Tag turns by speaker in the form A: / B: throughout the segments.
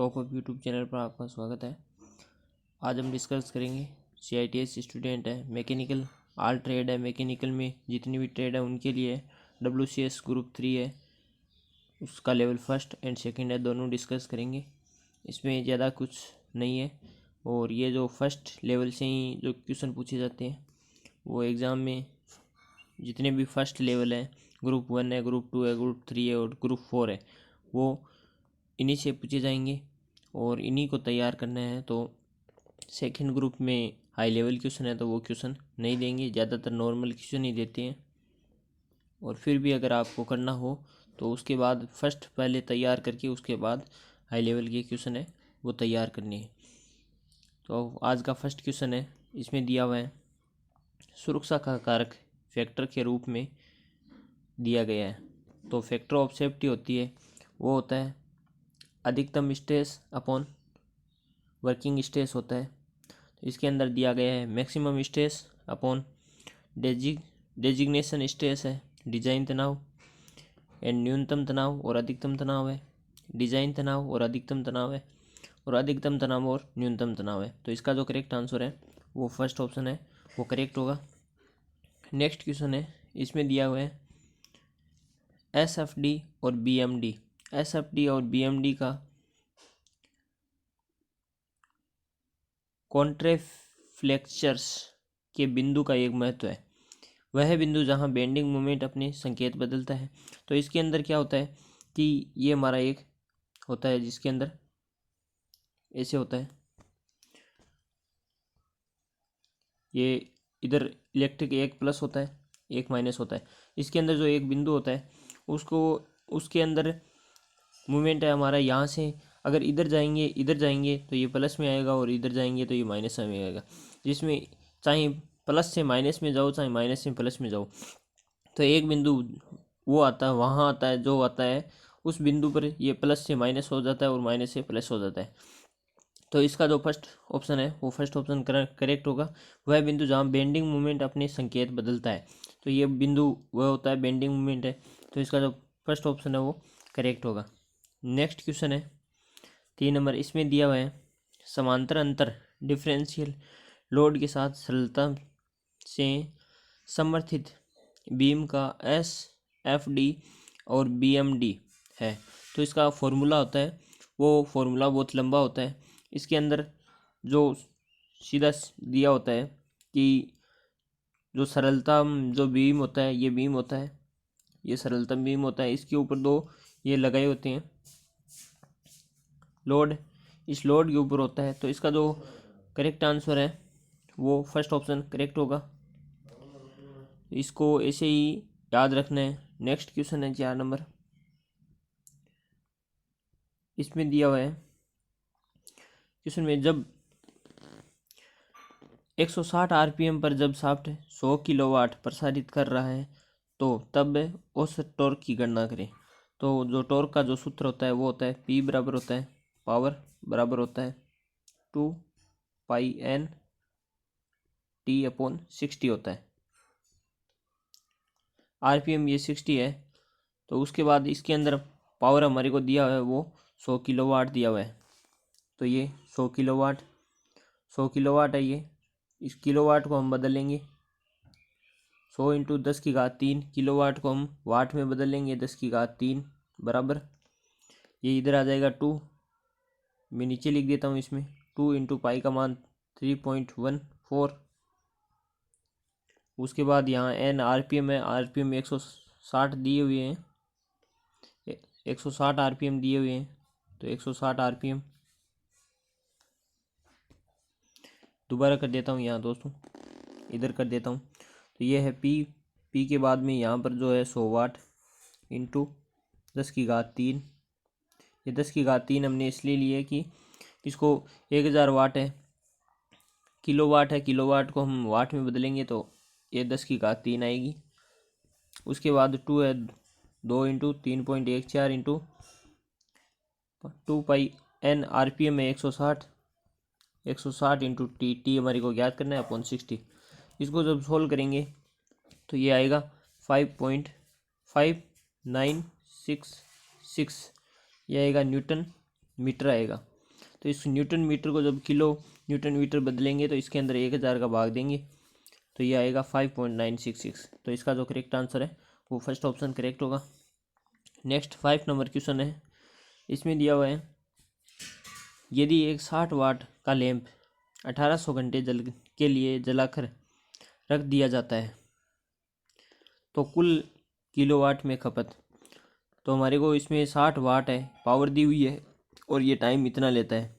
A: Top up YouTube channel पर आपका स्वागत है। आज हम डिस्कस करेंगे CITS स्टूडेंट है, मैकेनिकल ऑल ट्रेड है, मैकेनिकल में जितनी भी ट्रेड है उनके लिए WCS ग्रुप 3 है, उसका लेवल फर्स्ट एंड सेकंड है, दोनों डिस्कस करेंगे। इसमें ज़्यादा कुछ नहीं है और ये जो फर्स्ट लेवल से ही जो क्वेश्चन पूछे जाते हैं वो एग्ज़ाम में जितने भी फर्स्ट लेवल है, ग्रुप 1 है, ग्रुप 2 है, ग्रुप 3 है और ग्रुप 4 है, वो इन्हीं से पूछे जाएंगे और इन्हीं को तैयार करना है। तो सेकंड ग्रुप में हाई लेवल क्वेश्चन है तो वो क्वेश्चन नहीं देंगे, ज़्यादातर नॉर्मल क्वेश्चन ही देते हैं। और फिर भी अगर आपको करना हो तो उसके बाद फर्स्ट पहले तैयार करके उसके बाद हाई लेवल के क्वेश्चन है वो तैयार करने हैं। तो आज का फर्स्ट क्वेश्चन है, इसमें दिया हुआ है सुरक्षा का कारक फैक्टर के रूप में दिया गया है। तो फैक्टर ऑफ सेफ्टी होती है, वो होता है अधिकतम स्ट्रेस अपॉन वर्किंग स्ट्रेस होता है। तो इसके अंदर दिया गया है maximum stress upon designation stress है, डिजाइन तनाव एंड न्यूनतम तनाव और अधिकतम तनाव है, डिजाइन तनाव और अधिकतम तनाव है, और अधिकतम तनाव और न्यूनतम तनाव है। तो इसका जो करेक्ट आंसर है वो फर्स्ट ऑप्शन है, वो करेक्ट होगा। नेक्स्ट क्वेश्चन है, इसमें दिया हुआ है SFD और BMD। SFD और BMD का कॉन्ट्रेफ्लेक्चर्स के बिंदु का एक महत्व है, वह बिंदु जहां बेंडिंग मोमेंट अपने संकेत बदलता है। तो इसके अंदर क्या होता है कि ये हमारा एक होता है जिसके अंदर ऐसे होता है, ये इधर इलेक्ट्रिक एक प्लस होता है एक माइनस होता है। इसके अंदर जो एक बिंदु होता है उसको उसके अंदर मोमेंट है हमारा, यहाँ से अगर इधर जाएंगे तो ये प्लस में आएगा और इधर जाएंगे तो ये माइनस में आएगा। जिसमें चाहे प्लस से माइनस में जाओ चाहे माइनस से प्लस में जाओ, तो एक बिंदु वो आता है, वहाँ आता है जो आता है उस बिंदु पर ये प्लस से माइनस हो जाता है और माइनस से प्लस हो जाता है। तो इसका जो फर्स्ट ऑप्शन है वो फर्स्ट ऑप्शन करेक्ट होगा, वह बिंदु जहाँ बेंडिंग मोमेंट अपने संकेत बदलता है। तो ये बिंदु वह होता है बेंडिंग मोमेंट है, तो इसका जो फर्स्ट ऑप्शन है वो करेक्ट होगा। नेक्स्ट क्वेश्चन है 3 नंबर, इसमें दिया हुआ है समांतर अंतर डिफरेंशियल लोड के साथ सरलता से समर्थित बीम का SFD और BMD है। तो इसका फॉर्मूला होता है, वो फॉर्मूला बहुत लंबा होता है। इसके अंदर जो सीधा दिया होता है कि जो सरलता जो बीम होता है, ये बीम होता है, ये सरलतम बीम होता है, इसके ऊपर दो ये लगाए होते हैं लोड, इस लोड के ऊपर होता है। तो इसका जो करेक्ट आंसर है वो फर्स्ट ऑप्शन करेक्ट होगा, इसको ऐसे ही याद रखना है। नेक्स्ट क्वेश्चन है 4 नंबर, इसमें दिया हुआ है क्वेश्चन में जब 160 RPM पर जब शाफ्ट 100 किलोवाट प्रसारित कर रहा है तो तब औसत टॉर्क की गणना करें। तो जो टॉर्क का जो सूत्र होता है वो होता है P बराबर होता है पावर बराबर होता है 2πN/T/60 होता है। RPM ये 60 है, तो उसके बाद इसके अंदर पावर हमारे को दिया हुआ है वो 100 किलोवाट दिया हुआ है। तो ये 100 किलोवाट है ये, इस किलोवाट को हम बदलेंगे 100 इंटू 10⁻³ किलोवाट को हम वाट में बदलेंगे 10⁻³ बराबर, ये इधर आ जाएगा 2, मैं नीचे लिख देता हूँ इसमें 2 इंटू पाई का मान 3.14। उसके बाद यहाँ N RPM है, RPM 160 दिए हुए हैं, 160 RPM दिए हुए हैं, तो 160 RPM दोबारा कर देता हूँ यहाँ दोस्तों, इधर कर देता हूँ। तो ये है P के बाद में यहाँ पर जो है 100 वाट इंटू 10⁻³ ये 10⁻³ हमने इसलिए लिए कि इसको 1000 वाट है, किलोवाट है, किलोवाट को हम वाट में बदलेंगे तो ये 10⁻³ आएगी। उसके बाद 2 है, 2 इंटू 3.14 इंटू 2πN RPM है 160 इंटू T हमारे को ज्ञात करना है अपॉन 60। इसको जब सोल्व करेंगे तो ये आएगा 5.5966, ये आएगा न्यूटन मीटर आएगा। तो इस न्यूटन मीटर को जब किलो न्यूटन मीटर बदलेंगे तो इसके अंदर 1000 का भाग देंगे तो ये आएगा 5.966। तो इसका जो करेक्ट आंसर है वो फर्स्ट ऑप्शन करेक्ट होगा। नेक्स्ट 5 नंबर क्वेश्चन है। इसमें दिया हुआ है यदि एक 60 वाट का लैंप 1800 घंटे जल के लिए जलाकर रख दिया जाता है तो कुल किलोवाट में खपत। तो हमारे को इसमें 60 वाट है, पावर दी हुई है और ये टाइम इतना लेता है।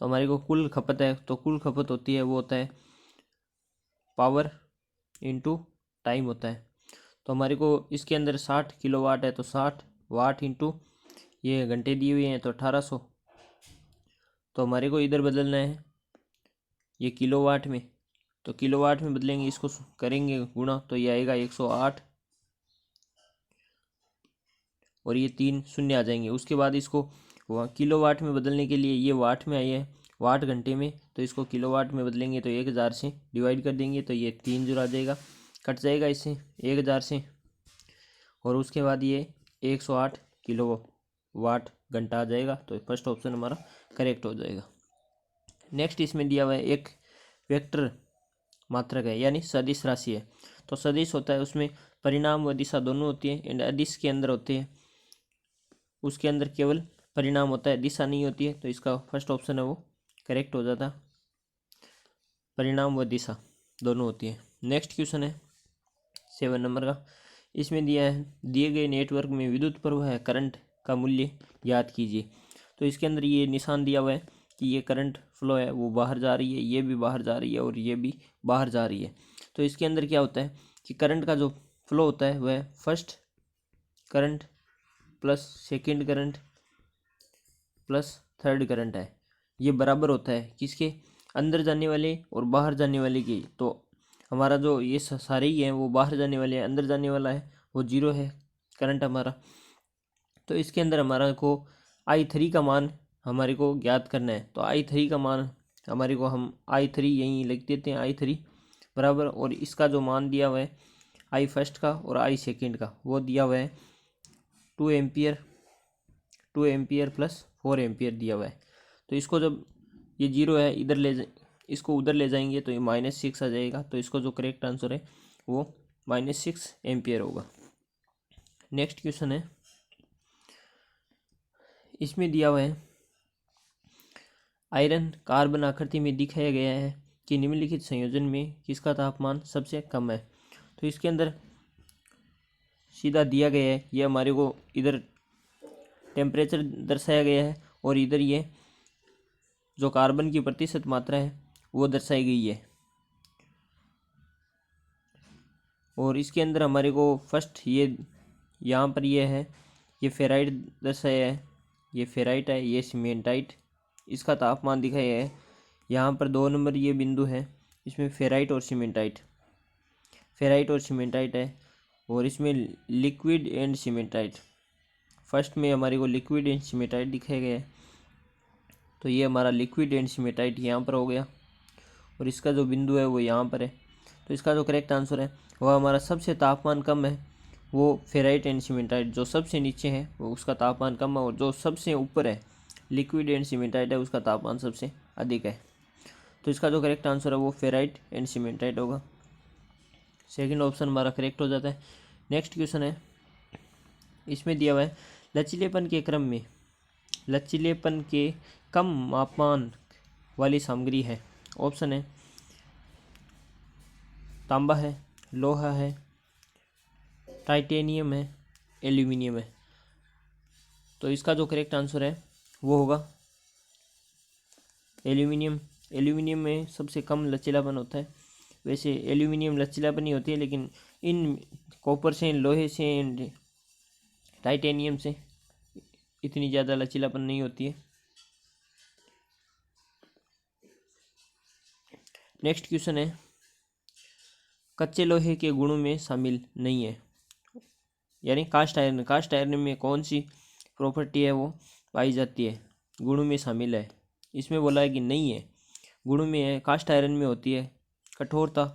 A: तो हमारे को कुल खपत है, तो कुल खपत होती है वो होता है पावर इंटू टाइम होता है। तो हमारे को इसके अंदर 60 किलोवाट है तो 60 वाट इंटू ये घंटे दिए हुए हैं तो 1800। तो हमारे को इधर बदलना है ये किलोवाट में, तो किलोवाट में बदलेंगे, इसको करेंगे गुणा तो ये आएगा 108 और ये 3 शून्य आ जाएंगे। उसके बाद इसको किलोवाट में बदलने के लिए ये वाट में आई है, वाट घंटे में, तो इसको किलोवाट में बदलेंगे तो 1000 से डिवाइड कर देंगे तो ये 3 जो आ जाएगा, कट जाएगा इससे 1000 से, और उसके बाद ये 108 किलोवाट घंटा आ जाएगा। तो फर्स्ट ऑप्शन हमारा करेक्ट हो जाएगा। नेक्स्ट इसमें दिया हुआ है एक वेक्टर मात्रक है यानी सदिश राशि है। तो सदिश होता है उसमें परिणाम व दिशा दोनों होती है, एंड अदिश के अंदर होते हैं उसके अंदर केवल परिणाम होता है, दिशा नहीं होती है। तो इसका फर्स्ट ऑप्शन है वो करेक्ट हो जाता, परिणाम व दिशा दोनों होती है। नेक्स्ट क्वेश्चन है 7 नंबर का। इसमें दिया है दिए गए नेटवर्क में विद्युत प्रवाह करंट का मूल्य याद कीजिए। तो इसके अंदर ये निशान दिया हुआ है कि ये करंट फ्लो है वो बाहर जा रही है, ये भी बाहर जा रही है और ये भी बाहर जा रही है। तो इसके अंदर क्या होता है कि करंट का जो फ्लो होता है वह first current plus second current plus third current है, ये बराबर होता है किसके, अंदर जाने वाले और बाहर जाने वाले की। तो हमारा जो ये सारे ही हैं वो बाहर जाने वाले हैं, अंदर जाने वाला है वो 0 है करंट हमारा। तो इसके अंदर हमारा को I3 का मान हमारे को ज्ञात करना है। तो I3 का मान हमारे को हम I3 यहीं लिख देते हैं, I3 बराबर, और इसका जो मान दिया हुआ है I फर्स्ट का और I सेकेंड का वो दिया हुआ है 2 एम्पियर प्लस 4 एम्पियर दिया हुआ है। तो इसको जब ये 0 है इधर इसको उधर ले जाएंगे तो ये -6 आ जाएगा। तो इसको जो करेक्ट आंसर है वो -6 एम्पियर होगा। नेक्स्ट क्वेश्चन है। इसमें दिया हुआ है आयरन कार्बन आकृति में दिखाया गया है कि निम्नलिखित संयोजन में किसका तापमान सबसे कम है। तो इसके अंदर सीधा दिया गया है, ये हमारे को इधर टेम्परेचर दर्शाया गया है और इधर ये जो कार्बन की प्रतिशत मात्रा है वो दर्शाई गई है। और इसके अंदर हमारे को फर्स्ट ये यहाँ पर ये है, ये फेराइट दर्शाया है, ये फेराइट है, ये सीमेंटाइट, इसका तापमान दिखाया है। यहाँ पर 2 नंबर ये बिंदु है, इसमें फेराइट और सीमेंटाइट है, और इसमें लिक्विड एंड सीमेंटाइट, फर्स्ट में हमारे को लिक्विड एंड सीमेंटाइट दिखाया गया है। तो ये हमारा लिक्विड एंड सीमेंटाइट यहाँ पर हो गया और इसका जो बिंदु है वो यहाँ पर है। तो इसका जो करेक्ट आंसर है वह हमारा सबसे तापमान कम है वो फेराइट एंड सीमेंटाइट, जो सबसे नीचे है वो उसका तापमान कम है और जो सबसे ऊपर है लिक्विड एंड सीमेंटाइट है उसका तापमान सबसे अधिक है। तो इसका जो करेक्ट आंसर है वो फेराइट एंड सीमेंटाइट होगा। सेकंड ऑप्शन हमारा करेक्ट हो जाता है। नेक्स्ट क्वेश्चन है। इसमें दिया हुआ है लचीलेपन के क्रम में लचीलेपन के कम मापमान वाली सामग्री है। ऑप्शन है तांबा है, लोहा है, टाइटेनियम है, एल्यूमिनियम है। तो इसका जो करेक्ट आंसर है वो होगा एल्यूमिनियम। एल्यूमिनियम में सबसे कम लचीलापन होता है। वैसे एल्यूमिनियम लचीलापन ही होती है, लेकिन इन कॉपर से, लोहे से एंड टाइटेनियम से इतनी ज़्यादा लचीलापन नहीं होती है। नेक्स्ट क्वेश्चन है कच्चे लोहे के गुणों में शामिल नहीं है, यानी कास्ट आयरन में कौन सी प्रॉपर्टी है वो पाई जाती है, गुणों में शामिल है। इसमें बोला है कि नहीं है, गुणों में है। कास्ट आयरन में होती है कठोरता,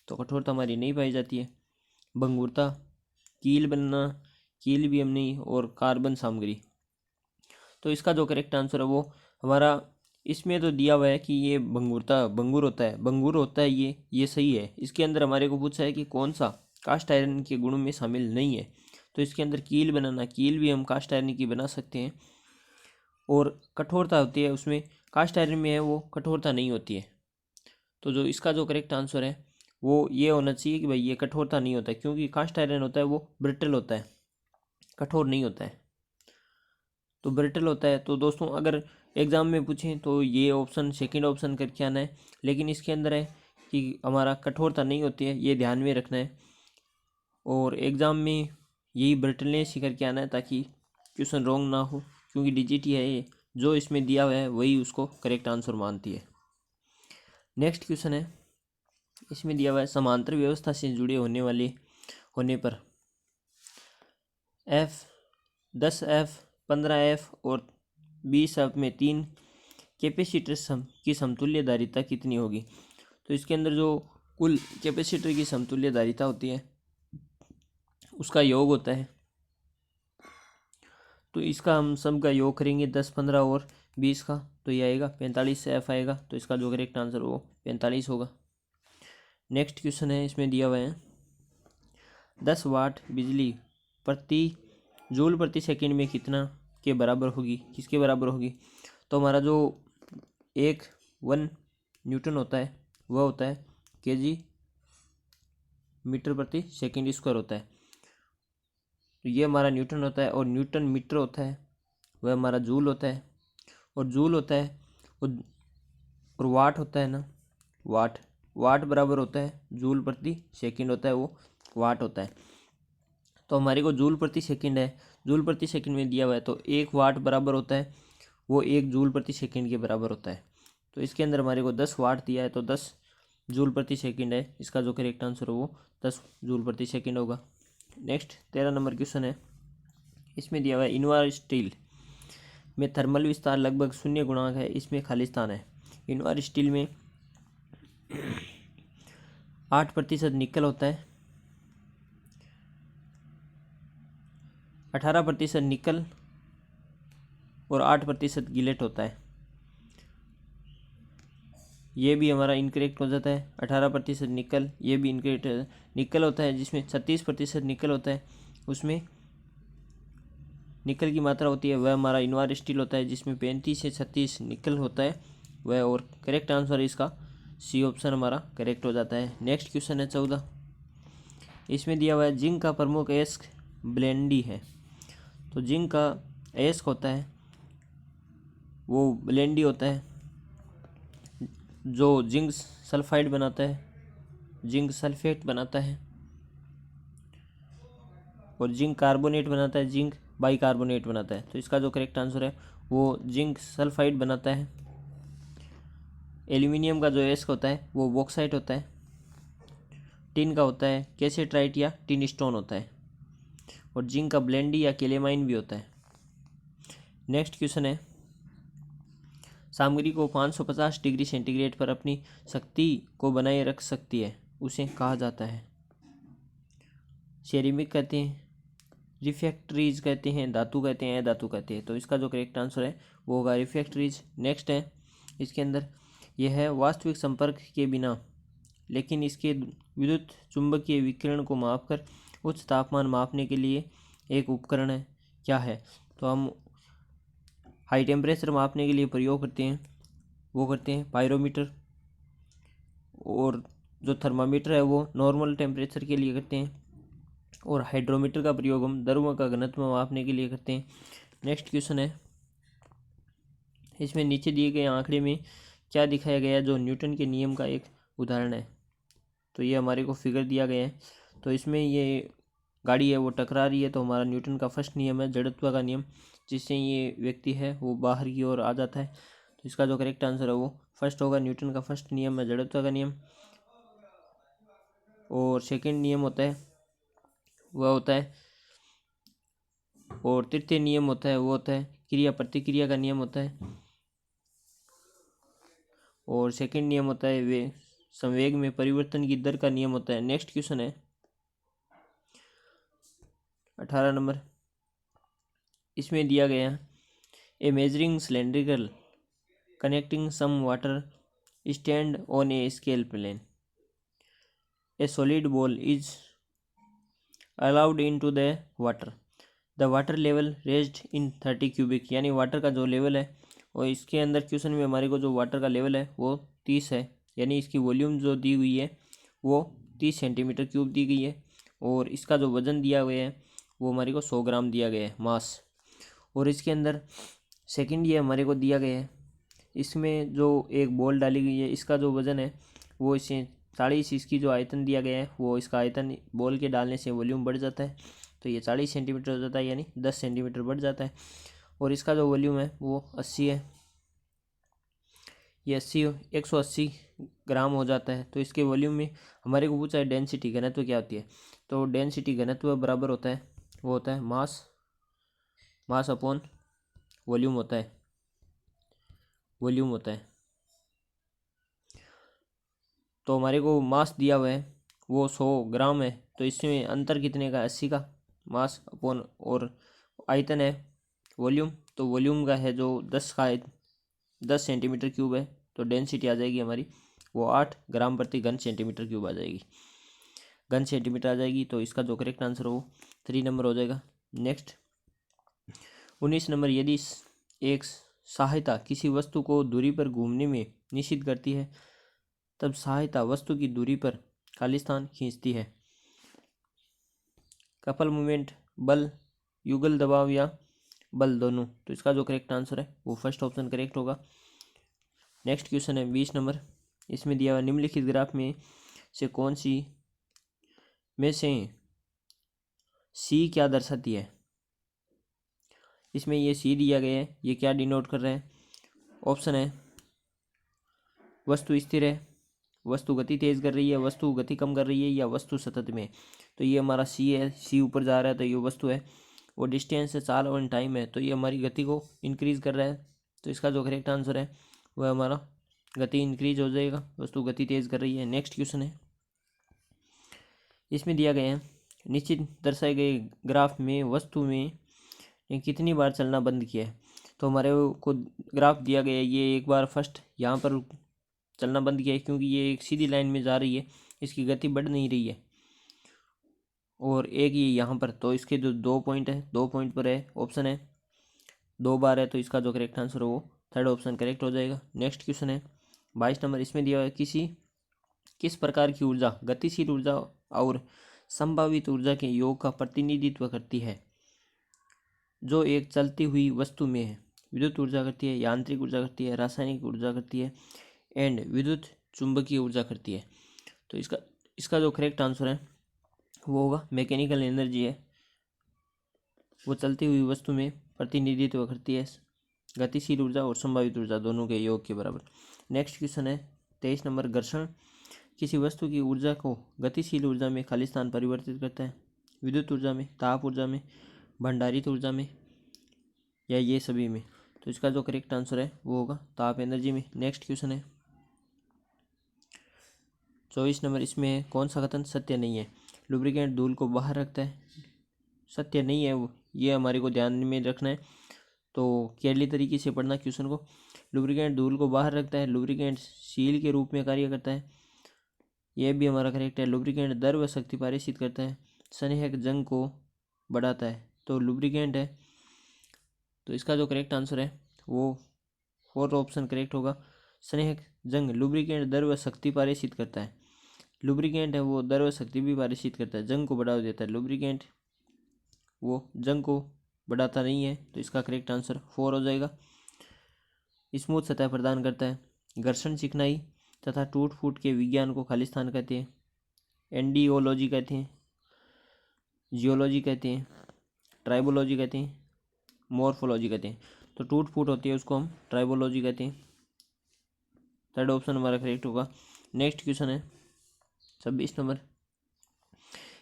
A: तो कठोरता हमारी नहीं पाई जाती है। भंगुरता, कील बनना, कील भी हम नहीं, और कार्बन सामग्री। तो इसका जो करेक्ट आंसर है वो हमारा, इसमें तो दिया हुआ है कि ये भंगुर होता है, ये सही है। इसके अंदर हमारे को पूछा है कि कौन सा कास्ट आयरन के गुणों में शामिल नहीं है, तो इसके अंदर कील भी हम कास्ट आयरन की बना सकते हैं। और कठोरता होती है उसमें, कास्ट आयरन में है वो कठोरता नहीं होती है। तो जो इसका जो करेक्ट आंसर है वो ये होना चाहिए कि भाई ये कठोरता नहीं होता है, क्योंकि कास्ट आयरन होता है वो ब्रिटल होता है, कठोर नहीं होता है। तो ब्रिटल होता है। तो दोस्तों अगर एग्ज़ाम में पूछें तो ये ऑप्शन, सेकंड ऑप्शन करके आना है, लेकिन इसके अंदर है कि हमारा कठोरता नहीं होती है, ये ध्यान में रखना है। और एग्ज़ाम में यही ब्रिटलनेस ही करके आना है ताकि क्वेश्चन रॉन्ग ना हो, क्योंकि डीजीटी है ये, जो इसमें दिया हुआ है वही उसको करेक्ट आंसर मानती है। नेक्स्ट क्वेश्चन है, इसमें दिया हुआ है समांतर व्यवस्था से जुड़े होने पर F 10F 15F और 20F में 3 कैपेसिटर की समतुल्य धारिता कितनी होगी। तो इसके अंदर जो कुल कैपेसिटर की समतुल्य धारिता होती है उसका योग होता है। तो इसका हम सब का योग करेंगे 10, 15 और 20 का, तो ये आएगा 45 से F आएगा। तो इसका जो करेक्ट आंसर वो 45 होगा। नेक्स्ट क्वेश्चन है, इसमें दिया हुआ है 10 वाट बिजली प्रति जूल प्रति सेकंड में कितना के बराबर होगी, किसके बराबर होगी। तो हमारा जो 1 न्यूटन होता है वह होता है केजी मीटर प्रति सेकंड स्क्वायर होता है। तो ये हमारा न्यूटन होता है, और न्यूटन मीटर होता है वह हमारा जूल होता है, और जूल होता है और वाट होता है ना, वाट बराबर होता है जूल प्रति सेकंड होता है, वो वाट होता है। तो हमारे को जूल प्रति सेकंड है, जूल प्रति सेकंड में दिया हुआ है, तो 1 वाट बराबर होता है वो 1 जूल प्रति सेकंड के बराबर होता है। तो इसके अंदर हमारे को 10 वाट दिया है, तो 10 जूल प्रति सेकंड है। इसका जो करेक्ट आंसर है वो 10 जूल प्रति सेकंड होगा। नेक्स्ट 13 नंबर क्वेश्चन है, इसमें दिया हुआ है इनवार स्टील में थर्मल विस्तार लगभग 0 गुणांक है, इसमें खाली स्थान है। इनवार स्टील में 8% निकल होता है, 18% निकल और 8% गिलेट होता है। ये भी हमारा इनकरेक्ट हो जाता है। 18% निकल, ये भी इनकरेक्ट, निकल होता है जिसमें 36% निकल होता है, उसमें निकल की मात्रा होती है, वह हमारा इनवार स्टील होता है जिसमें 35 से 36 निकल होता है वह। और करेक्ट आंसर इसका सी ऑप्शन हमारा करेक्ट हो जाता है। नेक्स्ट क्वेश्चन है 14, इसमें दिया हुआ है जिंक का प्रमुख अयस्क ब्लेंडी है। तो जिंक का अयस्क होता है वो ब्लेंडी होता है, जो जिंक सल्फाइड बनाता है, जिंक सल्फेट बनाता है, और जिंक कार्बोनेट बनाता है, जिंक बाइकार्बोनेट बनाता है। तो इसका जो करेक्ट आंसर है वो जिंक सल्फाइड बनाता है। एल्यूमिनियम का जो अयस्क होता है वो बॉक्साइट होता है। टिन का होता है कैसेट्राइट या टिन स्टोन होता है, और जिंक का ब्लेंडी या केलेमाइन भी होता है। नेक्स्ट क्वेश्चन है, सामग्री को 550 डिग्री सेंटीग्रेड पर अपनी शक्ति को बनाए रख सकती है, उसे कहा जाता है। सेरेमिक कहते हैं, रिफ्रैक्टरीज कहते हैं, धातु कहते हैं, धातु कहते हैं। तो इसका जो करेक्ट आंसर है वो होगा रिफ्रैक्टरीज। नेक्स्ट है, इसके अंदर यह है वास्तविक संपर्क के बिना लेकिन इसके विद्युत चुंबकीय विकिरण को मापकर उच्च तापमान मापने के लिए एक उपकरण है, क्या है। तो हम हाई टेम्परेचर मापने के लिए प्रयोग करते हैं, वो करते हैं पायरोमीटर, और जो थर्मामीटर है वो नॉर्मल टेम्परेचर के लिए करते हैं, और हाइड्रोमीटर का प्रयोग हम द्रव्यों का घनत्व मापने के लिए करते हैं। नेक्स्ट क्वेश्चन है, इसमें नीचे दिए गए आंकड़े में क्या दिखाया गया जो न्यूटन के नियम का एक उदाहरण है। तो ये हमारे को फिगर दिया गया है। तो इसमें ये गाड़ी है वो टकरा रही है, तो हमारा न्यूटन का फर्स्ट नियम है जड़त्व का नियम, जिससे ये व्यक्ति है वो बाहर की ओर आ जाता है। तो इसका जो करेक्ट आंसर है वो फर्स्ट होगा, न्यूटन का फर्स्ट नियम है जड़त्व का नियम। और सेकंड नियम होता है वह होता है, और तृतीय नियम होता है वो होता है क्रिया प्रतिक्रिया का नियम होता है। और सेकंड नियम होता है वे संवेग में परिवर्तन की दर का नियम होता है। नेक्स्ट क्वेश्चन है 18 नंबर, इसमें दिया गया a measuring cylindrical connecting some water stand on a scale plane. A solid ball is allowed into the water. The water level raised in 30 cubic, यानी वाटर का जो लेवल है, और इसके अंदर क्वेश्चन में हमारे को जो वाटर का लेवल है वो 30 है, यानी इसकी वॉल्यूम जो दी हुई है वो 30 सेंटीमीटर क्यूब दी गई है, और इसका जो वज़न दिया गया है वो हमारे को 100 ग्राम दिया गया है मास। और इसके अंदर सेकंड ये हमारे को दिया गया है, इसमें जो एक बॉल डाली गई है इसका जो वज़न है वो इसे 40, इसकी जो आयतन दिया गया है वो इसका आयतन बॉल के डालने से वॉल्यूम बढ़ जाता है, तो ये 40 सेंटीमीटर हो जाता है, यानी 10 सेंटीमीटर बढ़ जाता है। और इसका जो वॉल्यूम है वो 80 है, ये 180 ग्राम हो जाता है। तो इसके वॉल्यूम में हमारे को पूछा है डेंसिटी घनत्व क्या होती है, तो डेंसिटी घनत्व बराबर होता है, वो होता है मास अपॉन वॉल्यूम होता है, तो हमारे को मास दिया हुआ है वो 100 ग्राम है, तो इसमें अंतर कितने का, 80 का, मास अपॉन और आयतन है वॉल्यूम, तो वॉल्यूम का है जो 10 सेंटीमीटर क्यूब है, तो डेंसिटी आ जाएगी हमारी वो 8 ग्राम प्रति घन सेंटीमीटर क्यूब आ जाएगी, घन सेंटीमीटर आ जाएगी। तो इसका जो करेक्ट आंसर हो 3 नंबर हो जाएगा। नेक्स्ट 19 नंबर, यदि एक सहायता किसी वस्तु को दूरी पर घूमने में निषिद्ध करती है तब सहायता वस्तु की दूरी पर खाली स्थान खींचती है। कपल मूवमेंट, बल, युगल दबाव या बल दोनों, तो इसका जो करेक्ट आंसर है वो फर्स्ट ऑप्शन करेक्ट होगा। नेक्स्ट क्वेश्चन है 20 नंबर, इसमें दिया हुआ निम्नलिखित ग्राफ में से कौन सी में से सी क्या दर्शाती है। इसमें ये सी दिया गया है, ये क्या डिनोट कर रहा है। ऑप्शन है वस्तु स्थिर है, वस्तु गति तेज कर रही है, वस्तु गति कम कर रही है, या वस्तु सतत में। तो ये हमारा सी है, सी ऊपर जा रहा है तो ये वस्तु है, और डिस्टेंस है चाल और टाइम है, तो ये हमारी गति को इंक्रीज कर रहा है, तो इसका जो करेक्ट आंसर है वह हमारा गति इंक्रीज हो जाएगा, वस्तु गति तेज कर रही है। नेक्स्ट क्वेश्चन है, इसमें दिया गया है निश्चित दर्शाए गए ग्राफ में वस्तु में कितनी बार चलना बंद किया है। तो हमारे को ग्राफ दिया गया है, ये एक बार फर्स्ट यहाँ पर चलना बंद किया है क्योंकि ये एक सीधी लाइन में जा रही है, इसकी गति बढ़ नहीं रही है, और एक ये यहाँ पर, तो इसके जो 2 पॉइंट है, 2 पॉइंट पर है, ऑप्शन है 2 बार है, तो इसका जो करेक्ट आंसर हो वो थर्ड ऑप्शन करेक्ट हो जाएगा। नेक्स्ट क्वेश्चन है 22 नंबर, इसमें दिया हुआ है किस प्रकार की ऊर्जा गतिशील ऊर्जा और संभावित ऊर्जा के योग का प्रतिनिधित्व करती है जो एक चलती हुई वस्तु में है। विद्युत ऊर्जा करती है, यांत्रिक ऊर्जा करती है, रासायनिक ऊर्जा करती है, एंड विद्युत चुंबकीय ऊर्जा करती है। तो इसका जो करेक्ट आंसर है वो होगा मैकेनिकल एनर्जी है, वो चलती हुई वस्तु में प्रतिनिधित्व करती है गतिशील ऊर्जा और संभावित ऊर्जा दोनों के योग के बराबर। नेक्स्ट क्वेश्चन है 23 नंबर, घर्षण किसी वस्तु की ऊर्जा को गतिशील ऊर्जा में खाली स्थान परिवर्तित करता है। विद्युत ऊर्जा में, ताप ऊर्जा में, भंडारित ऊर्जा में, या ये सभी में। तो इसका जो करेक्ट आंसर है वो होगा ताप एनर्जी में। नेक्स्ट क्वेश्चन है 24 नंबर, इसमें कौन सा कथन सत्य नहीं है। लुब्रिकेंट धूल को बाहर रखता है, सत्य नहीं है वो, ये हमारे को ध्यान में रखना है, तो केयरली तरीके से पढ़ना क्वेश्चन को। लुब्रिकेंट धूल को बाहर रखता है, लुब्रिकेंट सील के रूप में कार्य करता है, यह भी हमारा करेक्ट है। लुब्रिकेंट दर व शक्ति पारित करता है, स्नेहक जंग को बढ़ाता है, तो लुब्रिकेंट है, तो इसका जो करेक्ट आंसर है वो फोर्थ ऑप्शन करेक्ट होगा। स्नेहक जंग लुब्रिकेंट दर व शक्ति पारित करता है, लुब्रिकेंट है वो दर व शक्ति भी पारित करता है, जंग को बढ़ावा देता है। लुब्रिकेंट वो जंग को बढ़ाता नहीं है, तो इसका करेक्ट आंसर 4 हो जाएगा। स्मूथ सतह प्रदान करता है, घर्षण, चिकनाई तथा टूट फूट के विज्ञान को खालिस्तान कहते हैं, एंडियोलॉजी कहते हैं, जियोलॉजी कहते हैं, ट्राइबोलॉजी कहते हैं, मॉर्फोलॉजी कहते हैं। तो टूट फूट होती है उसको हम ट्राइबोलॉजी कहते हैं, थर्ड ऑप्शन हमारा करेक्ट होगा। नेक्स्ट क्वेश्चन है 26 नंबर,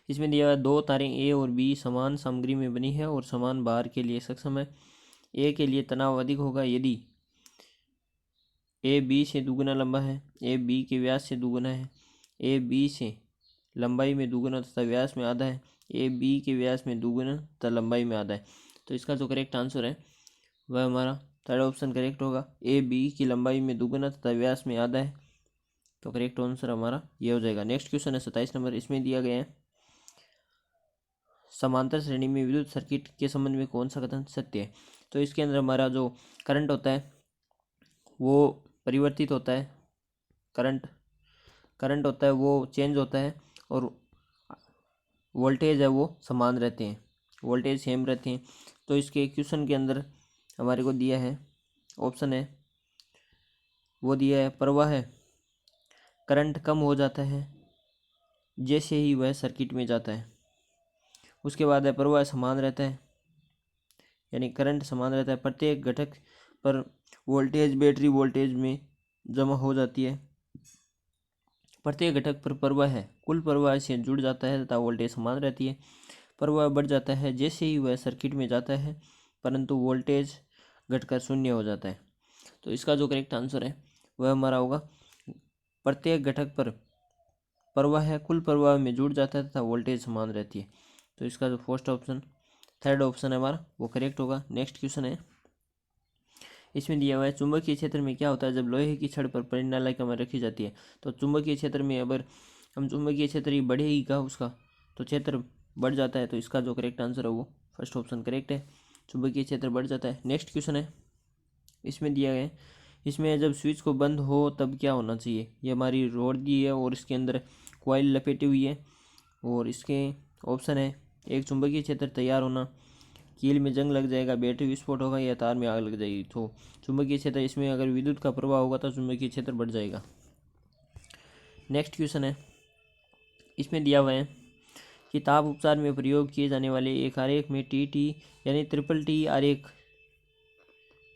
A: इसमें दिया हुआ 2 तारें ए और बी समान सामग्री में बनी है और समान भार के लिए सक्षम है। ए के लिए तनाव अधिक होगा यदि ए बी से दुगुना लंबा है, ए बी के व्यास से दुगुना है, ए बी से लंबाई में दुगुना तथा व्यास में आधा है, ए बी के व्यास में दुगुना तथा लंबाई में आधा है। तो इसका जो करेक्ट आंसर है वह हमारा थर्ड ऑप्शन करेक्ट होगा। ए बी की लंबाई में दुगुना तथा व्यास में आधा है, तो करेक्ट आंसर हमारा ये हो जाएगा। नेक्स्ट क्वेश्चन है 27 नंबर। इसमें दिया गया है समांतर श्रेणी में विद्युत सर्किट के संबंध में कौन सा कथन सत्य है। तो इसके अंदर हमारा जो करंट होता है वो परिवर्तित होता है, करंट होता है वो चेंज होता है, और वोल्टेज है वो समान रहते हैं, वोल्टेज सेम रहते हैं। तो इसके क्वेश्चन के अंदर हमारे को दिया है, ऑप्शन है वो दिया है प्रवाह करंट कम हो जाता है जैसे ही वह सर्किट में जाता है। उसके बाद है प्रवाह समान रहता है, यानी करंट समान रहता है। प्रत्येक घटक पर वोल्टेज बैटरी वोल्टेज में जमा हो जाती है। प्रत्येक घटक पर प्रवाह है कुल प्रवाह से जुड़ जाता है तथा वोल्टेज समान रहती है। प्रवाह बढ़ जाता है जैसे ही वह सर्किट में जाता है, परंतु वोल्टेज घटकर शून्य हो जाता है। तो इसका जो करेक्ट आंसर है वह हमारा होगा प्रत्येक घटक पर प्रवाह है कुल प्रवाह में जुड़ जाता है तथा वोल्टेज समान रहती है। तो इसका जो फर्स्ट ऑप्शन थर्ड ऑप्शन है हमारा वो करेक्ट होगा। नेक्स्ट क्वेश्चन है, इसमें दिया हुआ है चुंबकीय क्षेत्र में क्या होता है जब लोहे की छड़ पर परिणालयिका में रखी जाती है। तो चुंबकीय क्षेत्र में अगर हम चुंबकीय क्षेत्र ही बढ़ेगा उसका तो क्षेत्र बढ़ जाता है। तो इसका जो करेक्ट आंसर है वो फर्स्ट ऑप्शन करेक्ट है, चुंबकीय क्षेत्र बढ़ जाता है। नेक्स्ट क्वेश्चन है, इसमें दिया गया है इसमें जब स्विच को बंद हो तब क्या होना चाहिए। ये हमारी रोड दी है और इसके अंदर कॉइल लपेटी हुई है, और इसके ऑप्शन है एक चुंबकीय क्षेत्र तैयार होना, कील में जंग लग जाएगा, बैटरी विस्फोट होगा, या तार में आग लग जाएगी। तो चुंबकीय क्षेत्र इसमें अगर विद्युत का प्रवाह होगा तो चुंबकीय क्षेत्र बढ़ जाएगा। नेक्स्ट क्वेश्चन है, इसमें दिया हुआ है कि ताप उपचार में प्रयोग किए जाने वाले एक आरेख में टी यानी ट्रिपल टी आरेख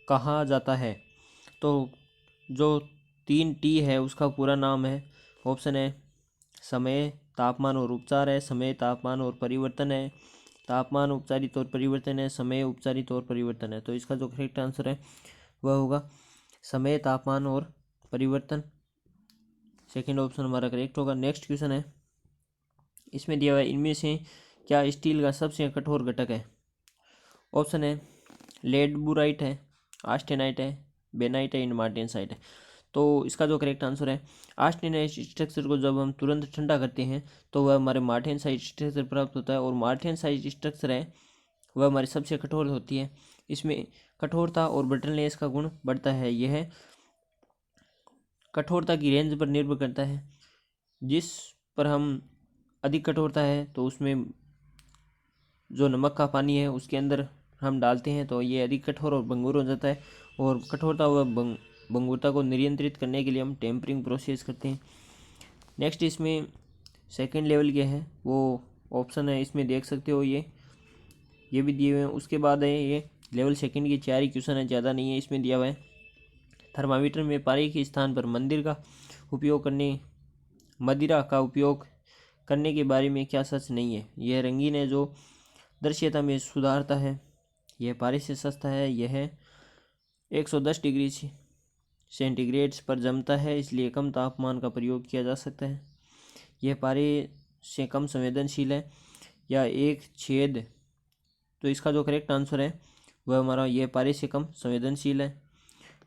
A: कहा जाता है। तो जो 3T है उसका पूरा नाम है, ऑप्शन है समय, तापमान और उपचार है, समय, तापमान और परिवर्तन है, तापमान उपचारित और परिवर्तन है, समय उपचारित और परिवर्तन है। तो इसका जो करेक्ट आंसर है वह होगा समय, तापमान और परिवर्तन। सेकंड ऑप्शन हमारा करेक्ट होगा। नेक्स्ट क्वेश्चन है, इसमें दिया हुआ है इनमें से क्या स्टील का सबसे कठोर घटक है। ऑप्शन है लेडबुराइट है, आस्टेनाइट है, बेनाइट है, मार्टेनसाइट है। तो इसका जो करेक्ट आंसर है आस्टेनाइट स्ट्रक्चर को जब हम तुरंत ठंडा करते हैं तो वह हमारे मार्टेनसाइट स्ट्रक्चर प्राप्त होता है, और मार्टेनसाइट स्ट्रक्चर है वह हमारी सबसे कठोर होती है। इसमें कठोरता और ब्रिटलनेस का गुण बढ़ता है। यह कठोरता की रेंज पर निर्भर करता है, जिस पर हम अधिक कठोरता है तो उसमें जो नमक का पानी है उसके अंदर हम डालते हैं तो ये अधिक कठोर और भंगुर हो जाता है, और कठोरता व भंगुरता को नियंत्रित करने के लिए हम टेम्परिंग प्रोसेस करते हैं। नेक्स्ट इसमें सेकंड लेवल के है वो ऑप्शन है, इसमें देख सकते हो ये भी दिए हुए हैं। उसके बाद है ये लेवल सेकंड की 4 ही क्वेश्चन है, ज़्यादा नहीं है। इसमें दिया हुआ है थर्मामीटर में पारे के स्थान पर मदिरा का उपयोग करने के बारे में क्या सच नहीं है। यह रंगीन है जो दृश्यता में सुधारता है, यह पारे से सस्ता है, यह 110 डिग्री सेंटीग्रेड पर जमता है इसलिए कम तापमान का प्रयोग किया जा सकता है, यह पारे से कम संवेदनशील है, या एक छेद। तो इसका जो करेक्ट आंसर है वह हमारा यह पारे से कम संवेदनशील है।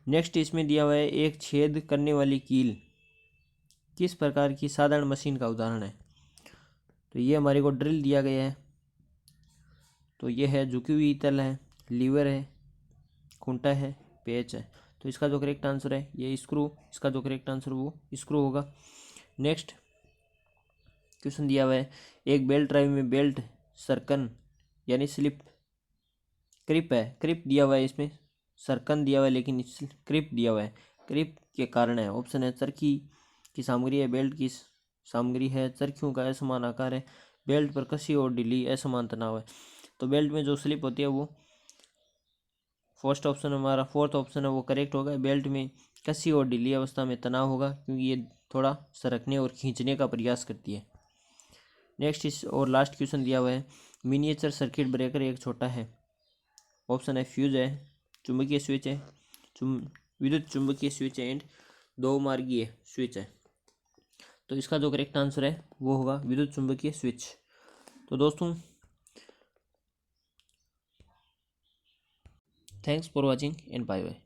A: नेक्स्ट इसमें दिया हुआ है एक छेद करने वाली कील किस प्रकार की साधारण मशीन का उदाहरण है। तो ये हमारे को ड्रिल दिया गया है, तो ये है झुकी हुई तल है, लीवर है, खूंटा है, पेच है। तो इसका जो करेक्ट आंसर है ये स्क्रू, इसका जो करेक्ट आंसर वो स्क्रू होगा। नेक्स्ट क्वेश्चन दिया हुआ है एक बेल्ट ड्राइव में बेल्ट सर्कन यानी स्लिप क्रिप है, क्रिप दिया हुआ है, इसमें सर्कन दिया हुआ है लेकिन क्रिप दिया हुआ है, क्रिप के कारण है। ऑप्शन है चरखी की सामग्री है, बेल्ट की सामग्री है, चरखियों का असमान आकार है, बेल्ट पर कसी और ढीली असमान तनाव है। तो बेल्ट में जो स्लिप होती है वो फर्स्ट ऑप्शन हमारा फोर्थ ऑप्शन है वो करेक्ट होगा। बेल्ट में कसी और ढीली अवस्था में तनाव होगा क्योंकि ये थोड़ा सरकने और खींचने का प्रयास करती है। नेक्स्ट इस और लास्ट क्वेश्चन दिया हुआ है मिनिएचर सर्किट ब्रेकर एक छोटा है। ऑप्शन है फ्यूज है, चुंबकीय स्विच है, विद्युत चुंबकीय स्विच है, एंड दो मार्गीय स्विच है। तो इसका जो करेक्ट आंसर है वो होगा विद्युत चुंबकीय स्विच। तो दोस्तों thanks for watching and bye bye.